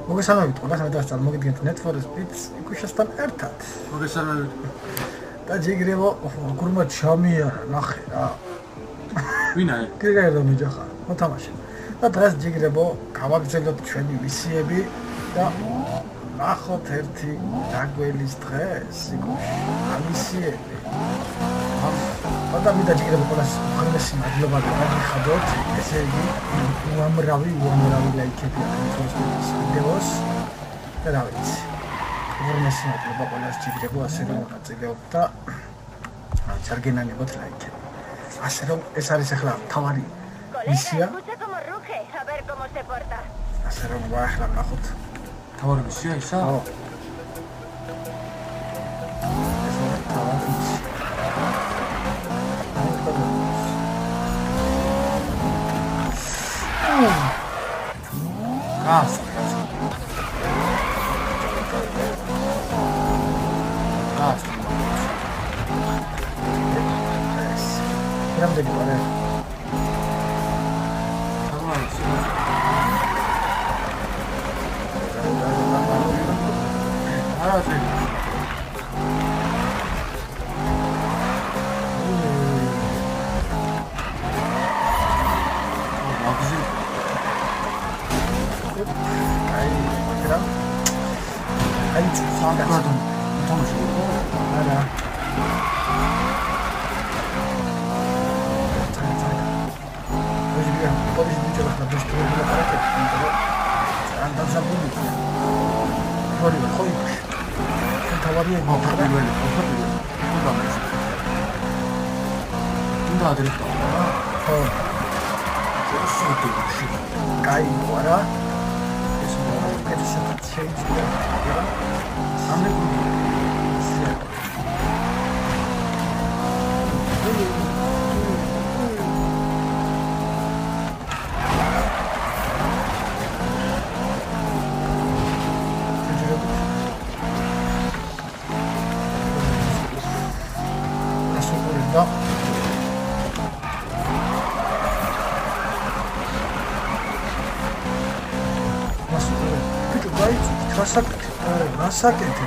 მოგესალმებით ყველას, მე წარმოგიდგენთ Need for Speed Ikushastan ერთად. მოგესალმებით. და ჯიგრებო, გურმა ჩამიარა, ნახე რა. ვინაი? გიგერდო მიჯახა, მოთამაშე. და დღეს ჯიგრებო, გავაგრძელოთ ჩვენი მისიები და ნახოთ ერთი დაგველის დღეს Ikushi. ამისიები. და მე და ჯიგრებო ყველას უღრმესი მადლობა გაგიხადოთ. ესე იგი, უამრავი ლაიქები აქვს ვიდეოს და რა ვიცი. უღრმესი მადლობა ყველას ჯიგრებო, ასე რომ მონაწილეობთ და ჩარგენანებოთ ლაიქები. ასე რომ ეს არის ახლა თავარი მისია. ასე რომ ახლა ნახოთ. თავარი მისია ისა? ხო. ეს არის თავარი მისია. გას. რამდენი ვარ?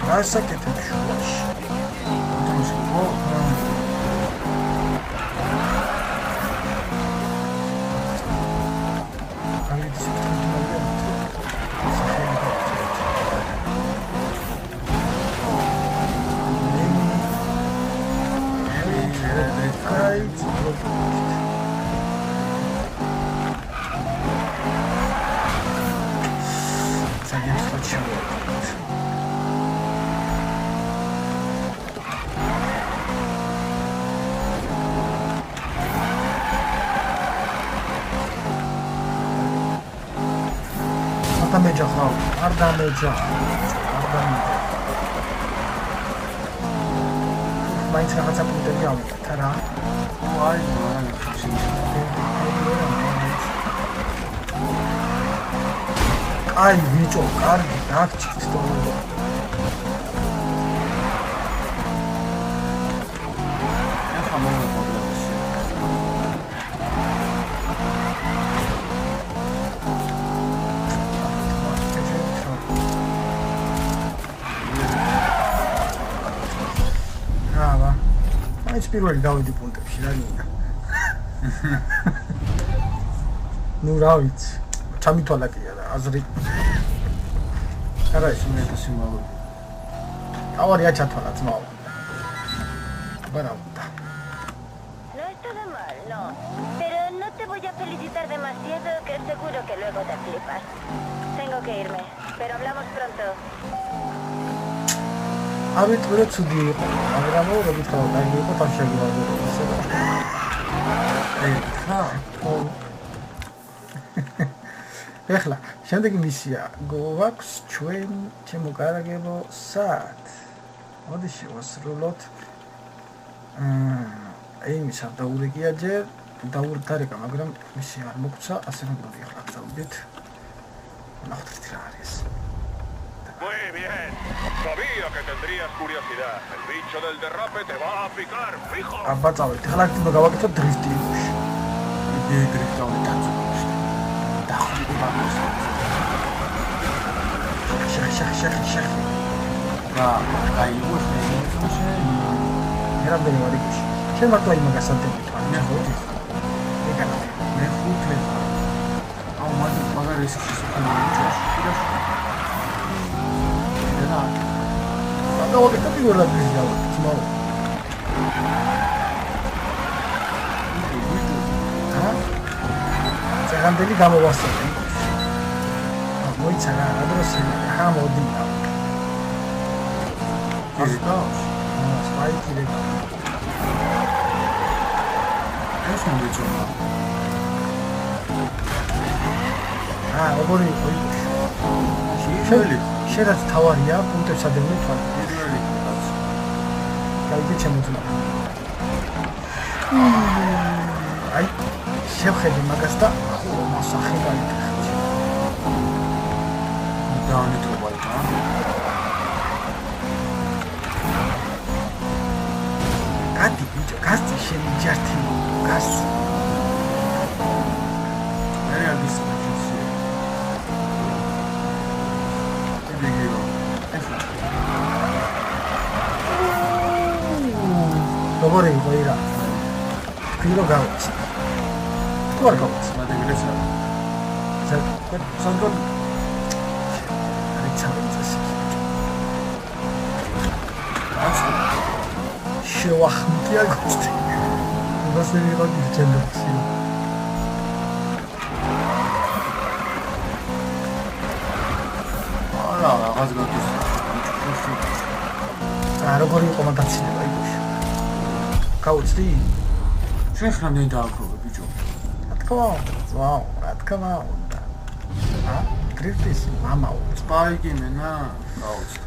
Rasakete შუაში. მოთამაშე, არ დამეჯახა. მაინც რაღაცა პუნქტები ავიღეთ რა. აი, აი ბიჭო, კარგი, დაგჭირთ თორემ. ახლა მომავალ პირველი დავიდი პუნქტებში რა გინდა. ნუ რა ვიცი. ჩამითვალა კი არა, აზრი. არა ის მე სიმბოლო. თავარია ჩათვალა ძმაო. Barauta. No está de mal, no. Pero no te voy a felicitar demasiado, que seguro que luego te flipas. Tengo que irme, pero hablamos pronto. Avit vero tsudi iqo. Agramo robit khavdagi iqo tashagi vazirobase. ეხლა შემდეგი მისია გვაქვს ჩვენ ჩემო კარგებო საათ. მოდი შევასრულოთ. იმის არ დაურეკია ჯერ, დაურდარეკა, მაგრამ მისია არ მოგცა, ასე რომ მოდი ეხლა წავიდეთ. ნახოთ რა არის. Muy bien. Sabía que tendrías curiosidad. El bicho del derrape te va a picar, fijo. აბა წავიდეთ. ეხლა კიდევ გავაკეთოთ დრიფტი. დრიფტი დავით. შეხი. რა, გაიგოს მე. რამდენი ვარ იგუში? შენ მარტო აი მაგას ამდენი თქვა. მე ხუთი. ეგანა. მე ხუთი. აუ მაგარი ის შეფერილი ჩაშ. და და ვაკეთებ პირველად ვიზიარო. ძმაო. ზეგანდელი გამოვასწორე. მოიცა რა დროსია. ხა მოდი. ისო სპაიკი და ეს მომეწონა. როგორი იყო? შედაც თავარია, პუნქტებს ადევნე თვალ. პირველი რაც. გაიგე ჩემოძნა. აი, შევხედე მაგას და მასახე გაიგე. დაანეთობა იქა. გადი ბიჭო, გასწი შენი ჯართი. გასწი. მე არის ისე. ეგერო. როგორი იყო ირა? ფილო გავაცი. თუ არ გავაცი? მაგდრესა. სანდრო არიცავენცას. ასე. შევახმტია გოსტი. მასე ვიღადი ჩენდოქსი. არა, რაღაც გაკეთე. როგორი იყო მაგაცილება იგუში? გაუცდი? შენ ხრამდენ დააკროვე ბიჭო. რა თქმა უნდა. კრიფტის მამაო. სპაიკი მენა, გაუცდი.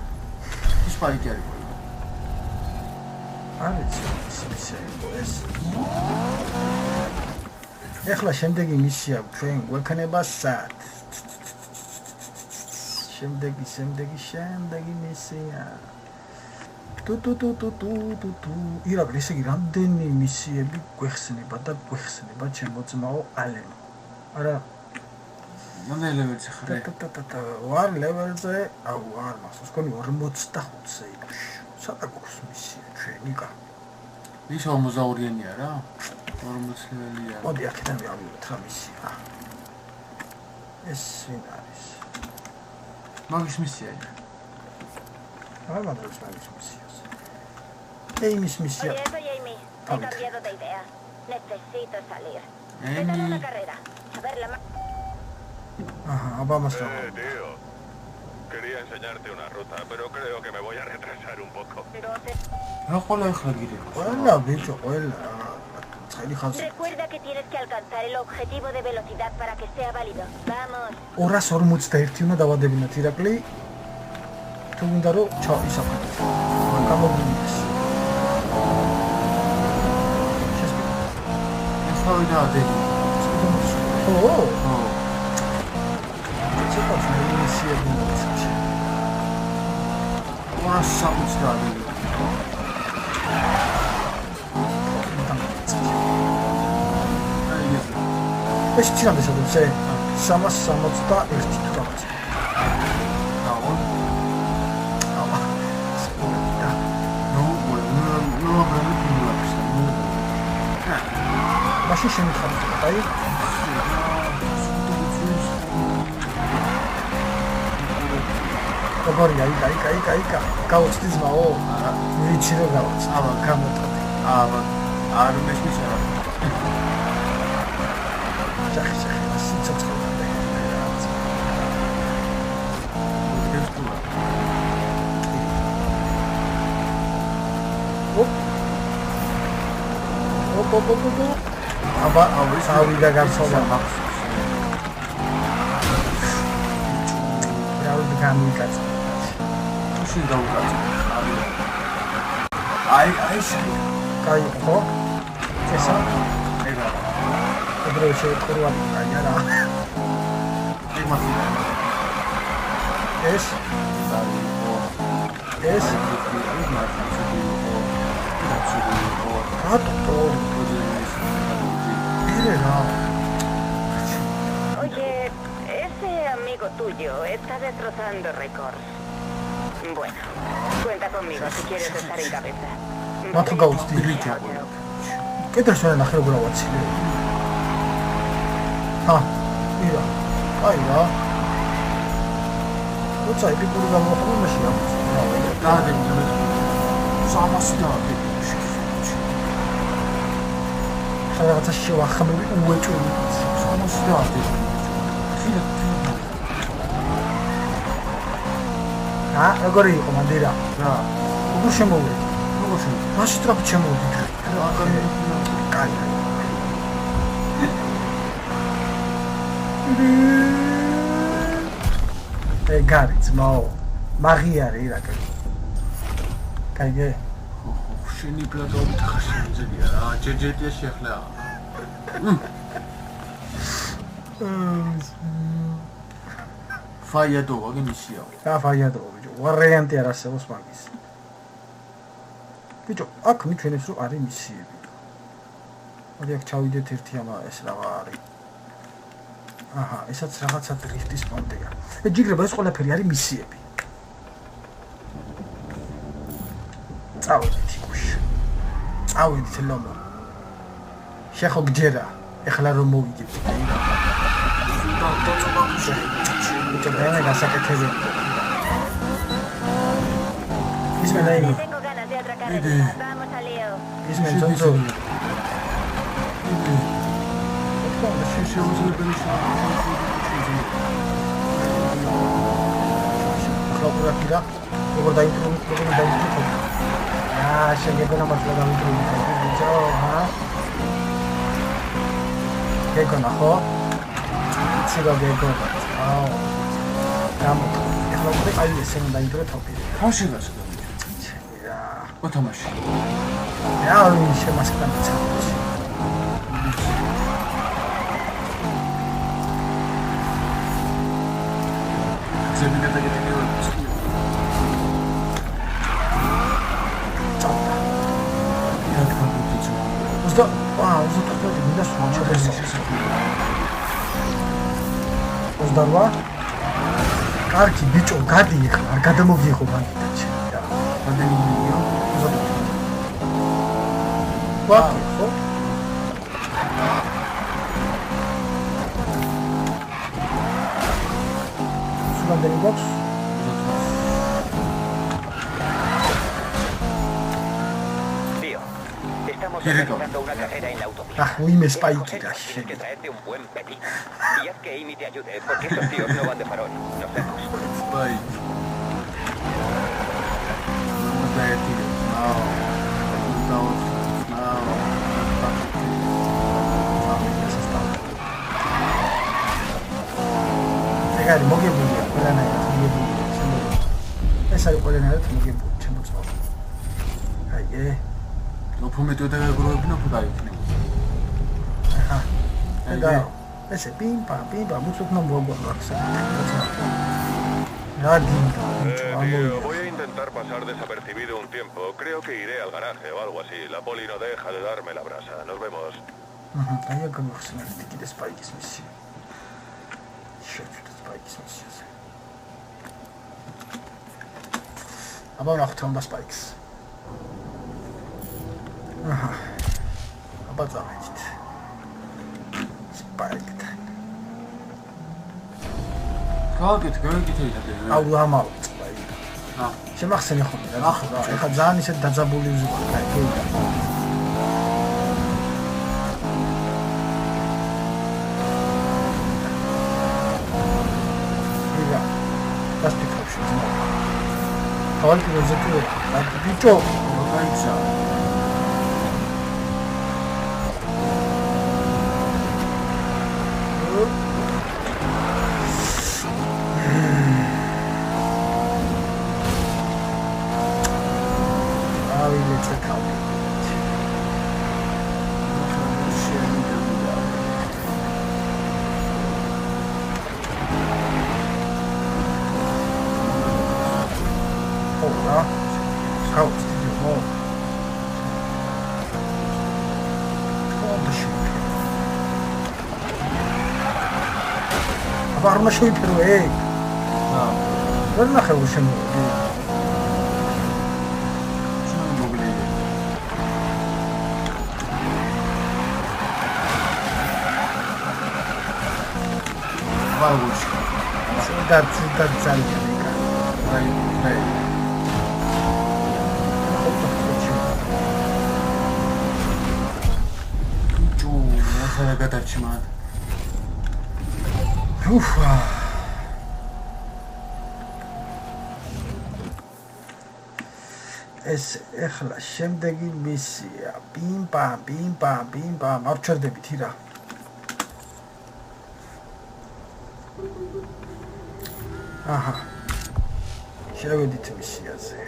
სპაიკი არის. არის ეს. ეხლა შემდეგი მისია ჩვენ გვექნება სად? შემდეგი მისია. თუ. ირაკლი, ესე იგი რამდენი მისიები გვეხსნება ჩემო ძმაო ალენო. არა მანე ლეველზე ხარ. ვარ ლეველზე, არ მახსოვს, კონი 45-ზე იგუში. სადა გვაქვს მისია ჩვენი კა. ის ამოზაურიანია რა. 40 ლეველია. მოდი აქედან ვიავიღოთ რა მისია. ეს ვინ არის? მაგის მისიაა. არ მადლობს მაგის მისიას. Amy's misión. Oye, soy Amy. He cambiado de idea. Necesito salir. ¿Qué tal una carrera? A ver la vamos a tío. Quería enseñarte una ruta, pero creo que me voy a retrasar un poco. რა ყველა ახლა გირე. ყველა ბიჭო, ყველა. Recuerda que tienes que alcanzar el objetivo de velocidad para que sea válido. Vamos. 241 უნდა დავადებინოთ ირაკლი. თუ უნდა რომ ისაფრთხო. გამოგვიდეს. თავი დაადები. ო. ცოტა მისიები მოიცავს. 260 დაადები. ეს ჩირამდე სადაც 361 თუ რაღაც. მაშინ შემიხარდა, აი. როგორია, აი. გაუწდი ძმაო? ვიცი რომ გაუწდი. გამოტყდი. არ მესმის არა. ჯახი, სიცოცხლე. აბა, ავიდა გასოლა მაქვს. რაუდ გამიკაც. შენ დაუკაც. აი, კაი, ხო? ესა? ეგა. ებრეში შეყრუა, აი არა. იმასია. ეს? ეს? Oye, ese amigo tuyo está destrozando récords. Bueno, cuenta conmigo si quieres estar en cabeza. Mato გაუწდი. კეთილს ვერ ნახე როგორ ავაცილე. ირა. აი რა. როცა ეპიკური გამოხდა მაშინ აქვს. დაადები. 300 დაადები. რაღაცა შევახმები უეჭვი. 300 დაადები. როგორი იყო მანდირა? რა. როგორ შემოვიდი? როგორ შემოვიდი? მაშინ ტრაფი შემოვიდი. კაი. ეგარი ძმაო. მაგიარი რა კაი. კაიგე. შენი პლატოობით ხარ შემიძლია რა. ჯეჯეტია შეხლა. ფაიადო ვაგე მისიაო. რა ფაიადო ბიჭო. ვარიანტი არ არსებობს მაგის. ბიჭო, აქ მიჩვენებს რომ არის მისიები. მოდი აქ ჩავიდეთ ერთი ამა ეს რა არის. აჰა, ესაც რაღაცა დრიფტის პონტია. ჯიგრება ეს ყველაფერი არის მისიები. წავედით იქუშ. წავედით ლომო. შეხო გჯერა. ეხლა რომ მოვიდეთ. ბიჭო, დაინა გასაკეთებელი. ისმენ დაიმო. Vamos al lío. ისმენ თონცო. ხლოპურაკირა როგორ დაიწყო შეგეგონა მასლა დაიწყო ბიჭო გეგონა ხო ციგა გეგონა ხლოპურაკ აი ესენ დაიწყო თოპი ხაში გასაგა ოთამაში რა ვინ შემასკრა ცაუს ზემინა დაგეთინევა ოზდარვა კარგი ბიჭო გადი ახლა არ გადამოგიღო მაგიტაჩი ადამიანიო ვაი ხო სულანდელი გვაქვს Organizando una carrera en la autovía. Uy, me spike. Tienes que traerte un buen petit. Y haz que Amy te ayude, porque esos tíos no van de farol. Nos vemos. Bye. ეგარი მოგებულია ყველანაირად მოგებულია შემოგვიდა ეს არის ყველანაირად მოგებული შემოწმო აი ნოფუმეტო და გროებნა ფუდაიქნე აჰა და ესე პიმპა მუცუკნა მოგონა Voy a intentar pasar desapercibido un tiempo. Creo que iré al garaje o algo así. La poli no deja de darme la brasa. Nos vemos. Ahí como se me dice que spikes misi. Spikes misi. Aber noch tun das spikes. Aha. Aber da nicht. Spike. გავაკეთე აუ ამაო შემახსენე ხოლმე რა ეხლა ძალიან ისეთ დაძაბული ვზუა კაი იგა დასტიკავში თავი პროჟექტი ბიჭო რაიცა არ უნდა შეიფერო ეგ. ვერ ნახე უშემო. გულში. ცუდად ძალიან იკა. აი, ჯუ, მასალა გადარჩმად. უფა. ეს ეხლა შემდეგი მისია. პიმ-პამ, არ ჩერდებით ირა. აჰა. შევედით მისიაზე.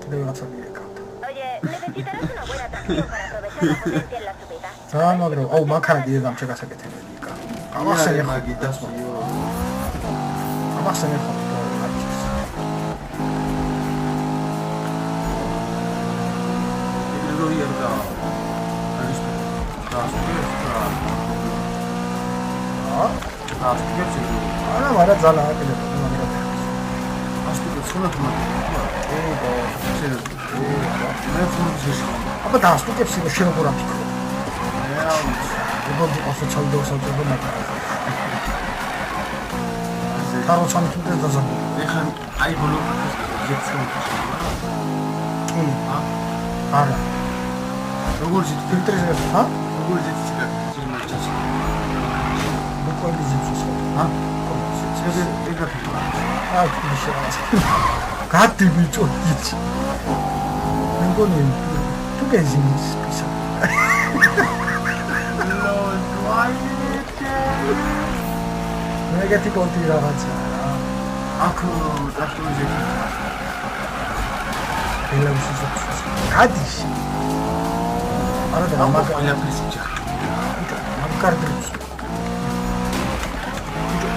კიდევ რაღაცა მიეკავდა. Oye, necesitarás una buena tracción para aprovechar la potencia en la subida. ძალიან მაგრამ, აუ, მანქანა დიდამ შეგასაკეთებელი იკა. ამახსენე ხო მაგიტასიო. ამახსენე ხო არჩევს. ეგრე და არის დაასწრებს რა. დაასწრებს ეგრე. არა, მაგრამ ძალიან აკეთებს, მაგრამ ასტიკებს ხონად მაგიტა. მე ფუნქციის აბა დაასტიკებს იყო შეუღურა ფიქრო. როგორ იყო ჩალდოსავდა მაგარი. თარო სამთუნდე დაზაბული. ეხლა აი ბოლო ჯექსონი. არა. როგორ ჟით ფილტრიზებს, ჰა? როგორ ჟით ჩასწრებს. მოკოლიძებს ხო? ეგრე აი, შეიძლება. გადი ბიჭო, იცი. მე მგონი თუ გეზინის პისა. მეგეთი კონტი რაღაცა რა. აქ ტრაქტორზე ელევსი ზოცხს. გადიში. არა და ყველაფერს იჭახი. მაგარდრიც.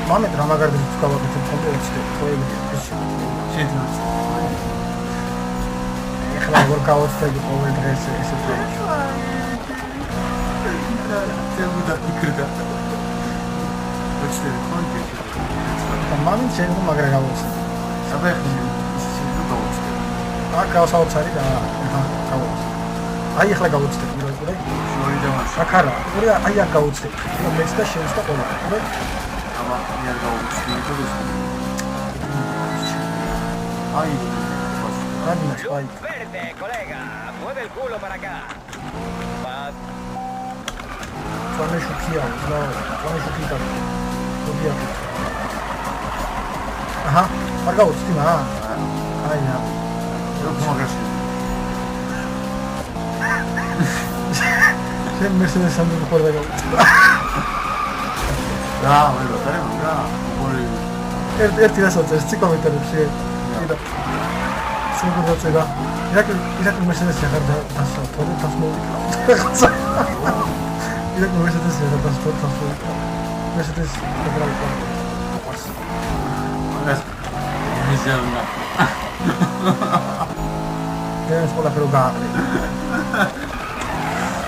მამე დრამაგარდრიც გავაკეთებ კომპიუტერში პროექტი. შეიძლება. ეხლა როგორ გავაცდები ყოველ დღეს ესე პროექტი. ზეუდა ფიქრდა. ვეცდები კონტენტი. მამე შეიძლება მაგრა გავაცდე. აბა ეხლა ისე დავუწევ. აქ გავსაოცარი და ახლა გავაცდე. აი ეხლა გავაცდე პირველ შორი და მას. აქ არა, ყურე აი აქ გავაცდე. მეც და შენს და ყველა. ყურე აბა მე არ გავუწევ. Ay, Adiós, bye. Verde, colega. Mueve el culo para acá. Vas. Fue șuchia, no, fue șuchita. Subia. Aha, parga uțtima, ha. Hai, ja. eu cum agăși. Ce Mercedes am de por de gău. Da, mă, tare, da. Ori. Erti la soț, ți comentariu și da. Sigur da ți da. Ia că Mercedes se har da să tot tas mă uit. Ia că Mercedes se har da să tot tas mă uit. Mercedes de grau. Agăși. Mizeria. Deve scuola per ugare.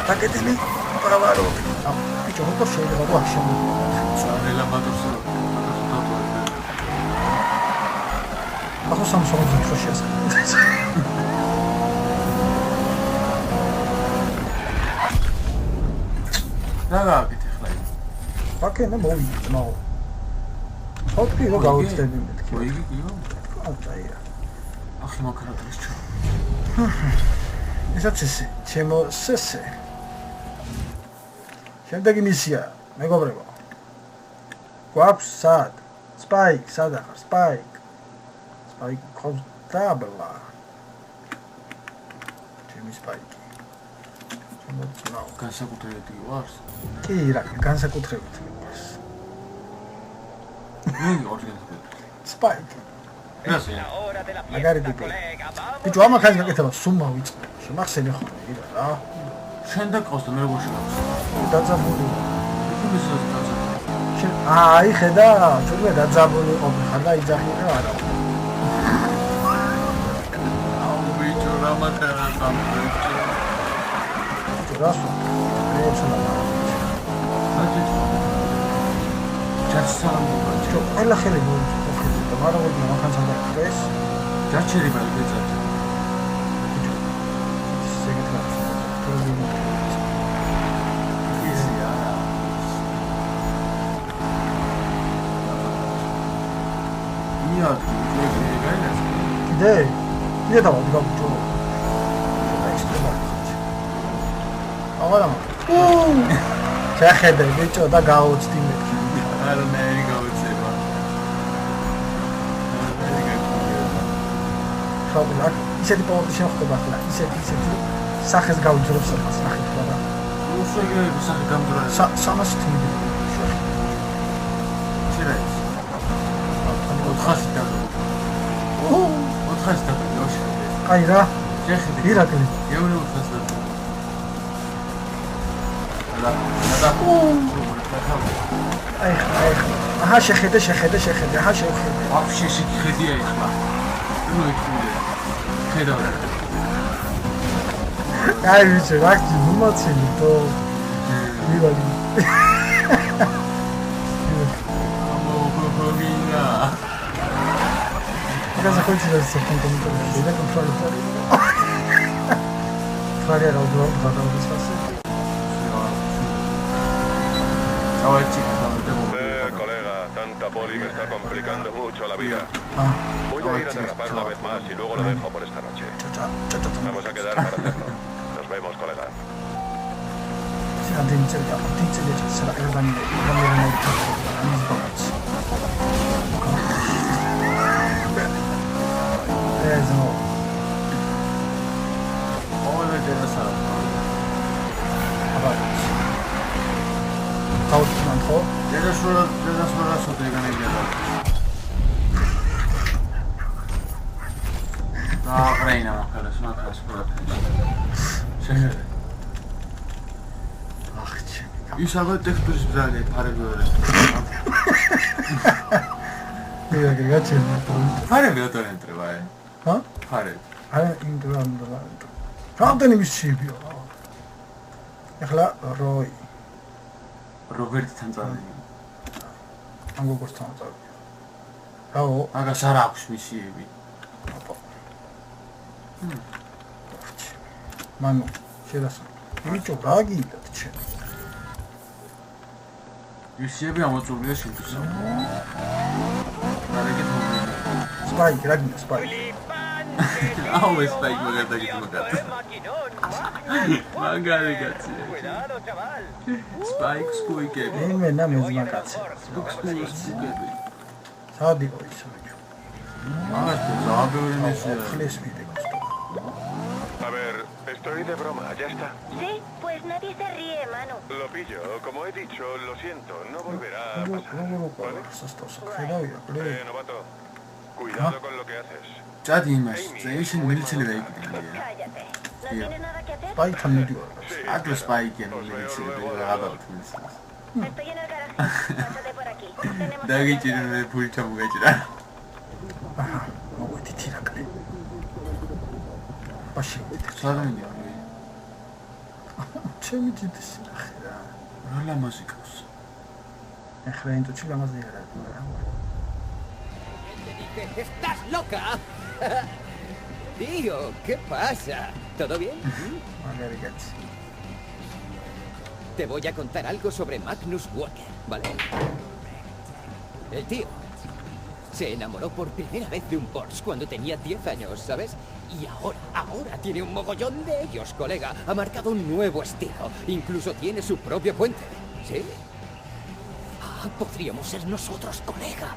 Pacchetini, provaro. Ah, piccio, non posso scegliere, ma lasciamo. Nella matura. Ma cosa non sono tutto sceso? Raga, bitte vielleicht. Pakke, ne mooi, nou. Wat kun je ook oud hebben met Oi, jo. Altijd, ja. Ach, je mag het eens zo. Is dat ze? Chemo sese. შემდეგი მისია, მეგობრებო. გვაქვს სად? Spike, სად ახარ? Spike. Spike ყავს დაბლა. ჩემი Spike. შემოწნაო. განსაკუთრებით ვარს. კი, რა, განსაკუთრებით მიყვარს. მე ორგანიზებული. Spike. რასე? მაგარი ტიპი. ბიჭო, ამახაც გაკეთება, სუმა ვიწყე. შემახსენე ხო, იდა რა. შენ დაკავს და მე როგორ შეგავს? დაძაბული. იმისაც დაძაბული. შენ აი ხედა, თურმე დაძაბული ყოფილი ხარ და იძახი რა არა. აუ ბიჭო, რა მაქარა სამბეჭო. რასო? რეცნა. ჩასწავლო. ბიჭო, ყველა ხელი მოიწოდი და მარაგოდი მახანს ამბეს. გაჩერება იგეცათ. ბიჭო. შეგეთქვა. თორემ კიდე დავადი გავუჭო. აღარა. შეხედე ბიჭო და გაუწდი მეთქი. არა ნაირი გავუწება. ხავლა ისეთი პოვოდი შეხვდება ახლა ისეთი სახეს გავუძროს მას ნახეთ რა. უსაგები სახე გამძრა. 300 თვით. შეიძლება. 400 და. 400 და ნოშე. აი რა. შეხედე. ირაკლი. ეუნე 400 და. და. აი აჰა შეხედე. აჰა შეხედე. ვაფშე შეხედია ეხლა. ნუ იქნება. ხედავ. აი ვიცი რა გიმოცილი თო. მივალი. გოგინა. Cosa considera questo punto di vista? Vedi controllo fuori. Fuori era un vado a disfacere. Colega, tanta poli me está complicando mucho la vida. Voy a ir a derrapar una vez más y luego lo dejo por esta noche. Vamos a quedar para hacerlo. Nos vemos, colega. 제가 딘체를 제가 일반인데 이거는 아니지 같이. 그래서 오늘 데려서 아바 가우치만 더 데려서라서 내가 내려가. 아, 그래이나 막걸리 수납 가서 그래. ის აღარ ტექსტურის ბრძალი ფარები ვარ. 이게 같이 ფარები 어떤 엔ტრება? 어? ფარები. 아니 인도란다. 저한테는 미치비요. ეხლა როი რობერტი თანწარი. 한국어로 танцаю. რაო? აგას არ აქვს მისიები. მანუ შედასა. ბიჭო გაგინდა ჩემ. მისიები ამოწურვია შენთვის. არეგეთ მომენტი. 스파이크 라긴다 스파이크. აუ ეს სპაიკი მაგარდაგიტმაგარ. მაგარიგაცი. სპაიქს კუიკები. იმენა მეზმაკაცი. სპაიქები. სადიო ისო ბიჭო. მაგას ზაბევრი მისია. ხლეს ვიდე გასტო. A ver, estoy de broma, ya está. Sí, pues nadie se ríe, Manu. Lo pillo, como he dicho, lo siento, no volverá a pasar. ¿Vale? სასტოს ხედავია კრე. Novato, cuidado con lo que haces. ჭადი იმას წეიშენ მილიცილი დაიგდია. Cállate. ¿No tienes nada que hacer? სპაიქთან მიდიო. აკრე სპაიკი მილიცილი რაღაცა თulis. Estoy en el garaje. Pásate por aquí. Tenemos დაგიჭირე მე ფული ჩამოგაჭირა. აჰა, მოვედი თირაკლი. ბაში. სადამია. ჩემი ძიძის ნახე რა. რა მუსიკას. ეხლა ინტუჩი ლამაზია რა. ¿Estás loca? Tío, ¿qué pasa? ¿Todo bien? მაგარიგაცი. Te voy a contar algo sobre Magnus Walker, ¿vale? El tío se enamoró por primera vez de un Porsche cuando tenía 10 años, ¿sabes? Y ahora tiene un mogollón de ellos, colega. Ha marcado un nuevo estilo. Incluso tiene su propio puente. ¿Sí? Ah, podríamos ser nosotros, colega.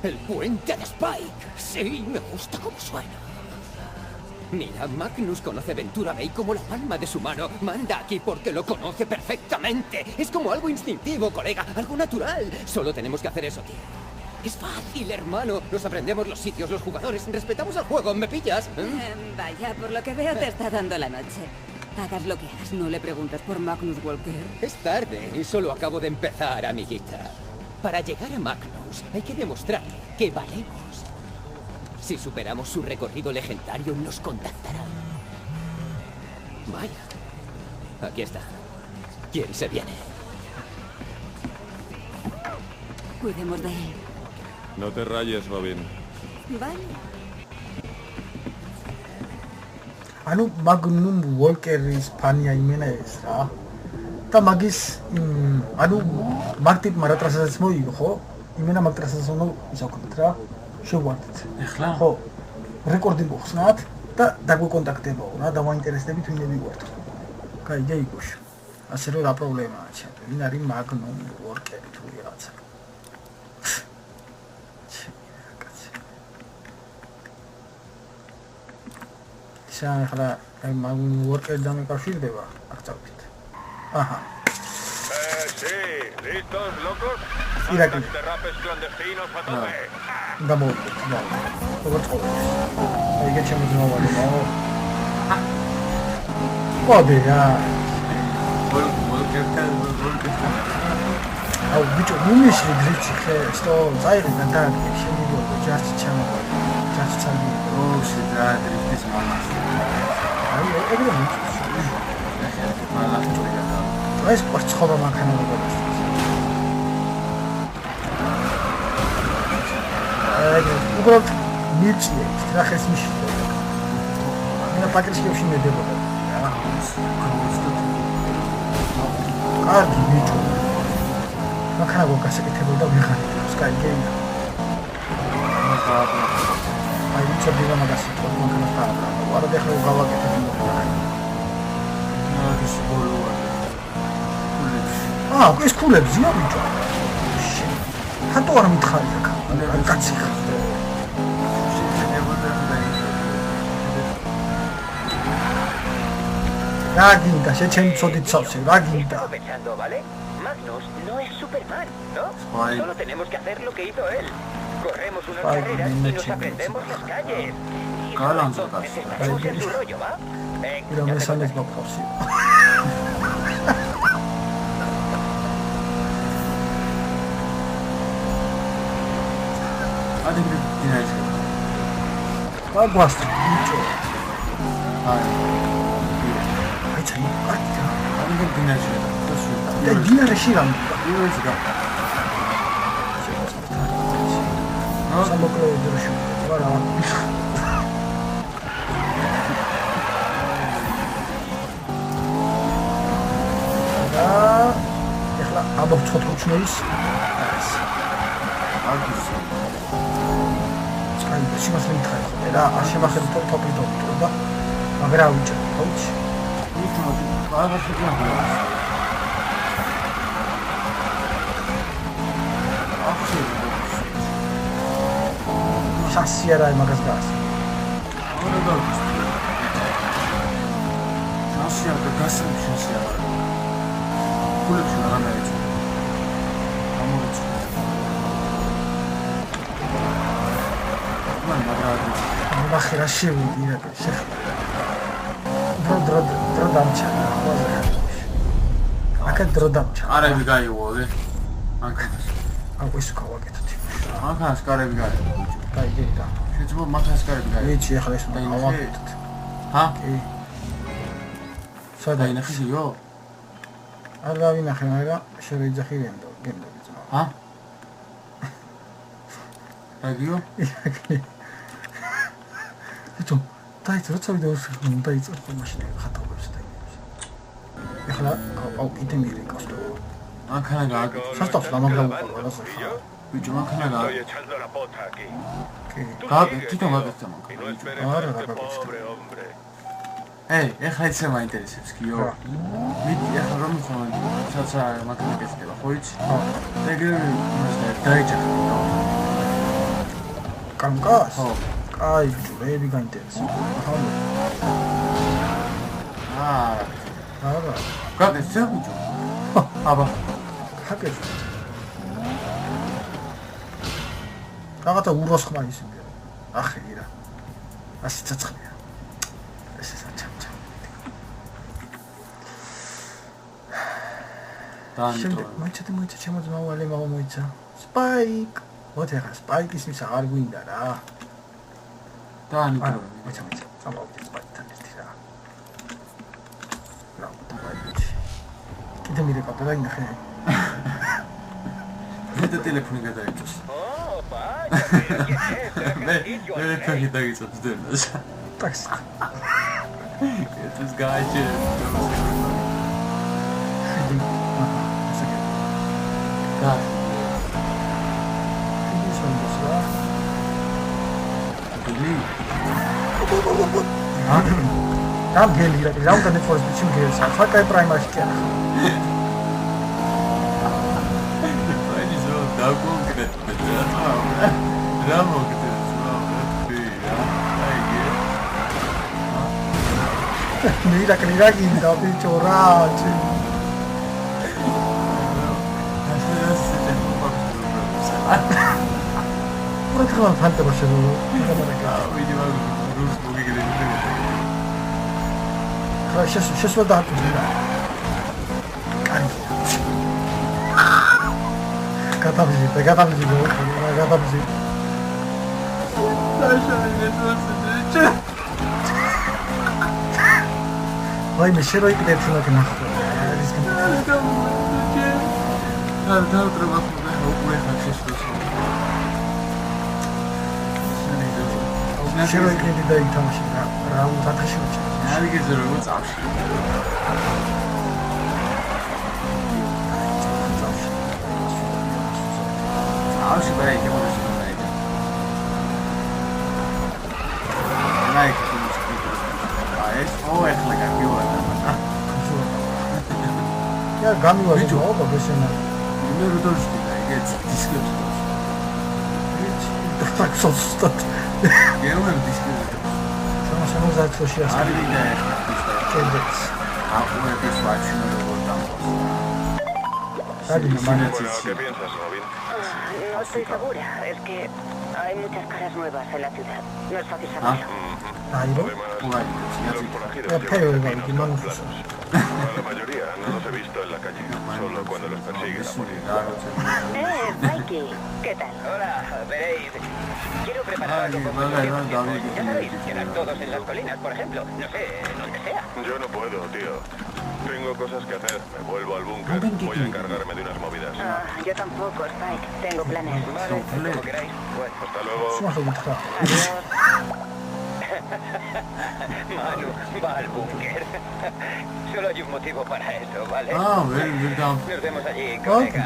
El puente de Spike. Sí, me gusta cómo suena. Mira, Magnus conoce Ventura Bay como la palma de su mano. Manda aquí porque lo conoce perfectamente. Es como algo instintivo, colega, algo natural. Solo tenemos que hacer eso, tío. Es fácil, hermano. Nos aprendemos los sitios, los jugadores. Respetamos al juego, ¿me pillas? Vaya, por lo que veo te está dando la noche. Hagas lo que hagas, no le preguntas por Magnus Walker. Es tarde y solo acabo de empezar, amiguita. Para llegar a Magnus hay que demostrarle que valemos. Si superamos su recorrido legendario, nos contactará. Vaya. Aquí está. ¿Quién se viene? Cuidemos de él. No te rayes, Robin. Vale. ანუ მაგნუმ ვოლკერის ფანია იმენა ეს რა. და მაგის ანუ მარტიპ მარატრასაც მოიგო ხო? იმენა მაგ ტრასას უნდა ისაუბროთ რა. შევვარდეთ. ეხლა? ხო. რეკორდი მოხსნათ და დაგვიკონტაქტებაო რა, დავაინტერესდებით ვინები ვართ. კაი, დაიგოშ. ასე რომ რა პრობლემაა ჩატო. ვინ არის მაგნუმ ვორკერი თუ რაღაცა. ახლა აი მაგნუმ ვორკერთან მიკავშირდება, არ წავიდეთ. აჰა. Sí, ¿listos, locos? Mira aquí. Derrapes clandestinos a tope. გამოვიდეთ, და. როგორც ყოველთვის. აი ეგეთ შემოძრავალებაო. ყოდი რა. აუ ბიჭო, ნუმიში დრიცი ხე, что ზაირი და და შემიგო ჯარში ჩამოყვა. ჯარში ჩამოყვა. ო, შედა დრიფტის მამას. აი ეგრე მიჩნევს. ეს პორცხოვა მანქანა უბრალოდ მირჭია რა ხეს მიშლება. მე პაკეტში მედებოდა. კარგი ბიჭო. მანქანა გასაკეთებოდა ვიღარით, სკაი. აი ვიცოდი რა მაგას თქო მანქანა და არა დახლა გავაკეთებ მოხდა. ის ბოლოა. ეს კულებზია ბიჭო. ხატო არ მითხარი აქ. კაცი ხარ. რა გინდა, შეჩემ ცოდით სავსე, რა გინდა. Magnus no es Superman, ¿no? Solo tenemos que hacer lo que hizo él. Corremos unas carreras y nos aprendemos las calles. Y entonces estaremos en su rollo, ¿va? Mira, me sales más posible. Hadi bir dinleyelim. Bak bastı. Hayır. Ay canım. Ay canım. Hadi bir dinleyelim. Ya dinle şeyler. Yürü çıkar. Sen bakalım duruşum. Var ha. ეხლა ამოვწოთ რუჩნეის აი სიმართლე მითხარი ხოლმე რა არ შემახერხო ტოპი და მაგრამ არ ვიჭერ ხოჩი აღარ შეგვიძლია შასი არა მაგას გას არა და შასი არა გასამ შასი არა კულებში რა მეც ამოიწ მან მაგარი რა შევიდი რა შეხ დრო დამჩა აკა დრო დამჩა არები გაიუოლე მანქანას აუ ის გავაკეთოთ მანქანას კარები გაიუოლე გაიგედა შეიძლება მანქანას კარები გაიუოლე ვიცი ახლა ეს უნდა გავაკეთოთ ჰა კი სადა ინახიო არ გავინახე მაგრამ შევიძახი გენდობი ძმა ჰა აგიო ეთო დაიწყო როცა ვიდეოს დაიწყო მაშინ ხატავებს და ეხლა აუ კიდე მირეკავს თუ მანქანა გააკეთე სასტავს დამაგრავო რაღაცა ბიჭო მანქანა გააკეთე Estoy echando la pota aquí. გააკეთე თვითონ გააკეთე Y no მანქანა esperes Ahora a este la paquete. pobre hombre. ეხლა ისე მაინტერესებს კიო მით ეხლა რომ ხომ საცა მანქანა გესწრება ხო იცი და ეგრე დაიჭერა კამკას ხო კაი ბიჭო რეები გაინტერესებს არა გააკეთე ბიჭო აბა ჰაკერი რაღაცა უროს ხმა ის ახი რა ასე ცაცხლია ეს საჩამჩა დაანიტო მოიცა შემოძმავალი მამა მოიცა სპაიკ მოთეხა სპაიკის მის აღარ გვინდა რა დაანიტო მოიცა სამოვიდე სპაიკთან ერთი რა რა დავაიჩი კიდე მირეკავ და ინახე მე ტელეფონი გადაიწოს Oh, vaya, pero ¿quién es? მე ტელეფონი დაიწოს დენას ტაქსი ეს გაიჭე გელი? Там гели, რა უნდა ნეფორს ბიჭი მგელს. ფაკაი პრაიმარში კი არა. აი ზო დაგონკრეტე რა მოგდებს Mira che mi dà ginda, piccio raggi. Pure che non fate lo scenario. Vedi ma rusco che devi vedere. Сейчас da così. Κατάβγει, κατάβγει. Vay be şeroy gidersin bakın. Daha треба şeroy giderdi de tamamşın. Raum taşıyor. Herkes öyle zamş. Ağaç böyle yapıyoruz. Like o ეხლა გამივარდა. Ja, გამივარდა ობა ბესენა. მე როდოსი და ეგეც დისკებს. Так состат. Геომებ დისკებს. სამოსამოზარცოში ასე. არის და ეხლა კენდეც. აყურებს ვაჩინო როგორ დამყავს. Sabina Manatisi. ¿Qué piensas, Robin? No estoy segura. Es que hay muchas caras nuevas en la ciudad. No es fácil saberlo. Además, los forajidos llevan platos. A la mayoría no los he visto en la calle, solo cuando los persigue la policía. Mikey, ¿qué tal? Hola, veréis. Quiero preparar algo con ya sabéis, quedan todos en las colinas, por ejemplo. No sé, donde sea. Yo no puedo, tío. Tengo cosas que hacer. Me vuelvo al búnker. Voy a encargarme de unas movidas. Yo tampoco, Spike. Tengo planes. Vale, como queráis. Bueno, hasta luego. Adiós. Manu, va al búnker. Solo hay un motivo para eso, ¿vale? Nos vemos allí, colega.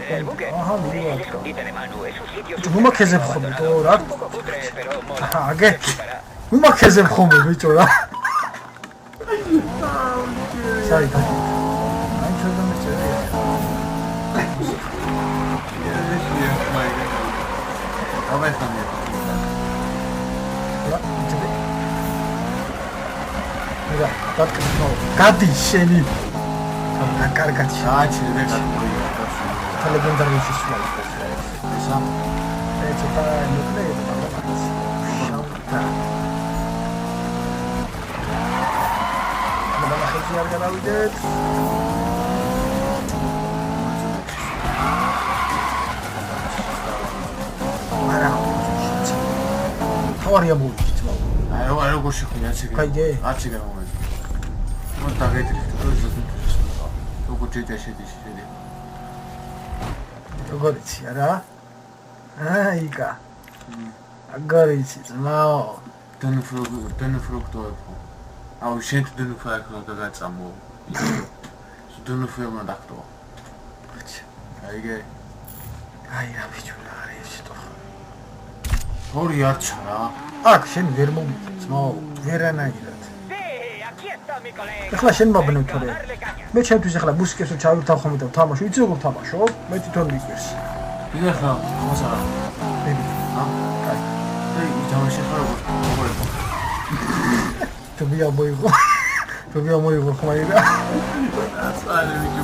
El búnker. El escondite de Manu es un sitio... Un poco cutre, pero mola. Un maquese mjome, bicho, ¿verdad? Sai, dai. Non c'è da mettere. Vabbè, sta bene. Mira, guarda che no. Cadi, sceni. La carga ci c'è, ragazzi. Sta leggendo le sue esatto. C'è sta il nucleo, Yargana we did. How are you moving? I don't go shopping. That's it. What target is to go to the city. To go to Sierra. Ika. I got it. Now. Don't fruit. აუ შენ თუ დნფ ახლა გაგაწამო. დნფ უნდა დაგტო. აიგე. აი რა ბიჭუნა არის შეტო. ორი არჩა რა. აქ შენ ვერ მომიწმო, ვერანაირად. ახლა შენ მოგნო თორე. მე ჩემთვის ახლა მუსიკას ჩავირთავ ხოლმე და ვთამაშო, იცი როგორ ვთამაშო? მე თვითონ მიგვირს. იგ ახლა ხოს არა. ბები. კაი. და ითამაშე ხარ როგორ? To be a boy, Juanita. That's why I do.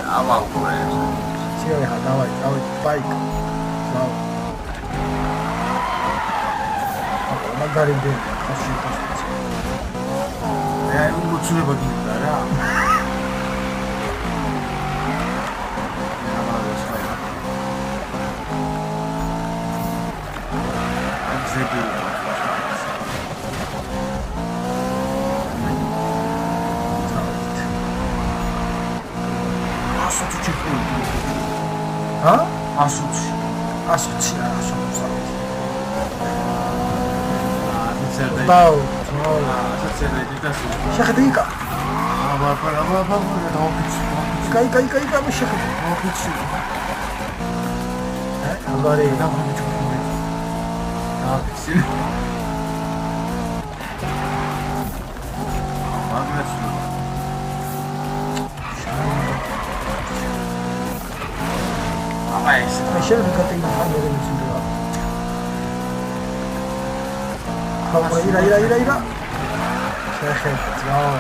I'm out for it. See, I had now a bike. So, I'm not going to do it. I'm going to do it. Assuci. Ciao. Shakhdika. Kai, აგარი Michelle got in the camera in the ira. Perfect. Wow.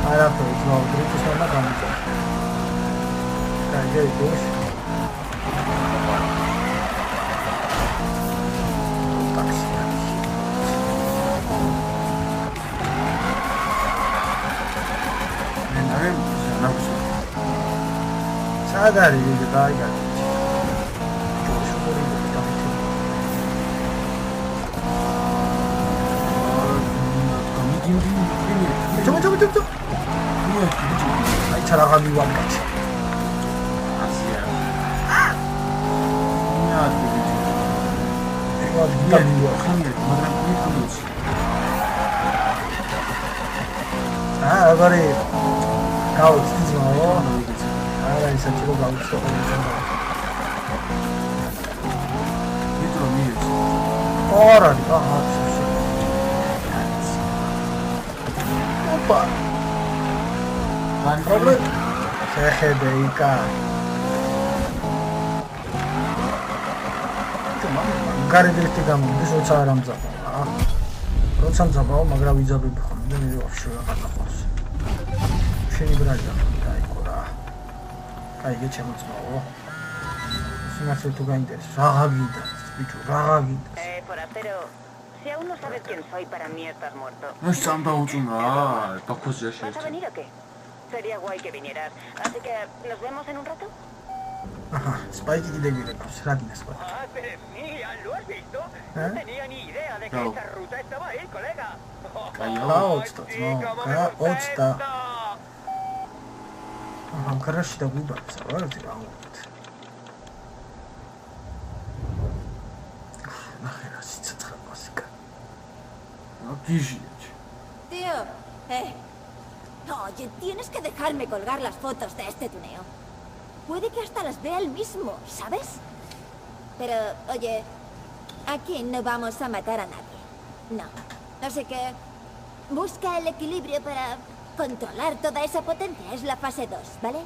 I love it. Wow. Great to see my Very good. Sadari 이게 다 이거. 저거. 아이 차라가미 완같이. 아시야. 이거 미안해요. 아, 아가리. 가오 쓰지 마요. 아, 이제 찍어 가고 있어. 밑으로 밀지. 어라니까. 아, 진짜. 오빠. 그래. 세헤데이까. 가리들티가 무슨 사람자. 그렇참 잡아오. 마그라 위자비 근데 이거 없이 갔다 왔어. 신이 그러지 않다 이거라. 아 이게 재밌어. Singación tu gainde. Ragavida. Bicho, ragavida. Forastero, si aún no sabes quién soy, para mí estás muerto. No están pauchuna. Tocos ya ¿Vas a venir o qué? Sería guay que vinieras. Así que, ¿nos vemos en un rato? Ajá, Spike y David, Sradina Spike. ¡Madre mía! ¿Lo has visto? No tenía ni idea de que esa ruta estaba ahí, colega. Octa. Ajá, carajo, da buba, ¿sabes? Tío, oye, tienes que dejarme colgar las fotos de este tuneo. Puede que hasta las vea él mismo, ¿sabes? Pero, oye, aquí no vamos a matar a nadie. No. Así que busca el equilibrio para controlar toda esa potencia. Es la fase 2, ¿vale?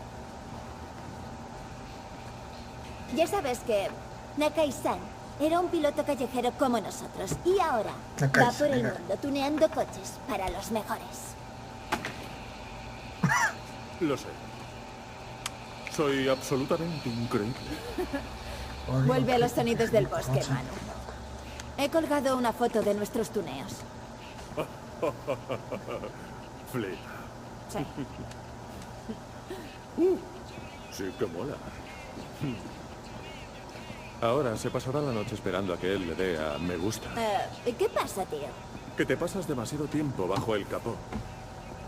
Ya sabes que Nakai-san era un piloto callejero como nosotros y ahora va por el mundo tuneando coches para los mejores. Lo sé. Soy absolutamente increíble. Vuelve a los sonidos del bosque, Manu. He colgado una foto de nuestros tuneos. Flip. Sí. Sí que mola. Ahora se pasará la noche esperando a que él le dé a me gusta. ¿Qué pasa, tío? Que te pasas demasiado tiempo bajo el capó.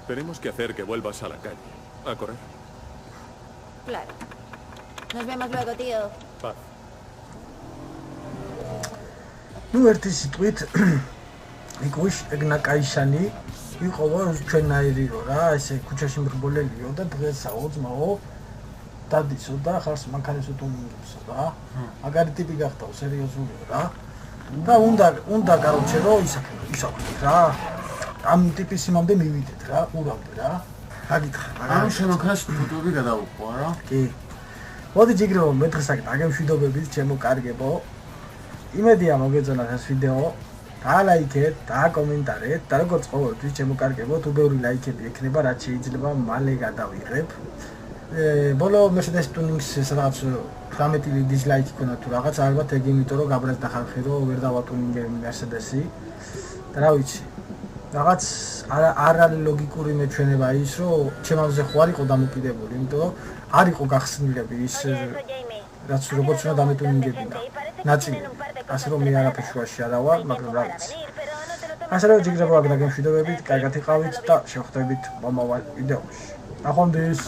Tenemos que hacer que vuelvas a la calle. A correr. Claro. Nos vemos luego, tío. Paz. Nu ერთი სიტყვით იგუშ ეგნაკაიშანი იყო ჩვენაირო რა ესე ქუჩაში მრბოლელიო და დღეს აუძმაო დადისო და ხარს მანქანისო ტუნინგებსო რა მაგარი ტიპი გახდაო სერიოზულია რა და უნდა კაროჩე რომ ისაქვი რა ამ ტიპის იმამდე მივიდეთ რა ურავდე რა გაგითხრა ამ შემოქმნას ფოტოები გადავუყო რა კი მოდი ჯიგრებო მე დღეს აქ დაგემშვიდობებით ჩემო კარგებო იმედია მოგეწონათ ეს ვიდეო დაალაიქეთ, დააკომენტარეთ და როგორც ყოველთვის ჩემო კარგებო თუ ბევრი ლაიქები ექნება რაც შეიძლება მალე გადავიღებ ბოლო Mercedes Tunings სადღაც 18 დისლაიკი ქონა თუ რაღაც ალბათ ეგ იმიტომ რომ გაბრაზდა ხალხი რომ ვერ დავატუნინგებ Mercedes-ი და რა ვიცი რაღაც არა ლოგიკური მეჩვენება ის რომ ჩემზე ხო არ იყო დამოკიდებული იმიტომ რომ არ იყო გახსნილები ის რაც როგორც უნდა დამეტუნინგებინა ნაწილი ასე რომ მე არაფერ შუაში არა ვარ მაგრამ რა ვიცი ასე რომ ჯიგრებო აქ დაგემშვიდობებით კარგად იყავით და შევხვდებით მომავალ ვიდეოში ნახვამდის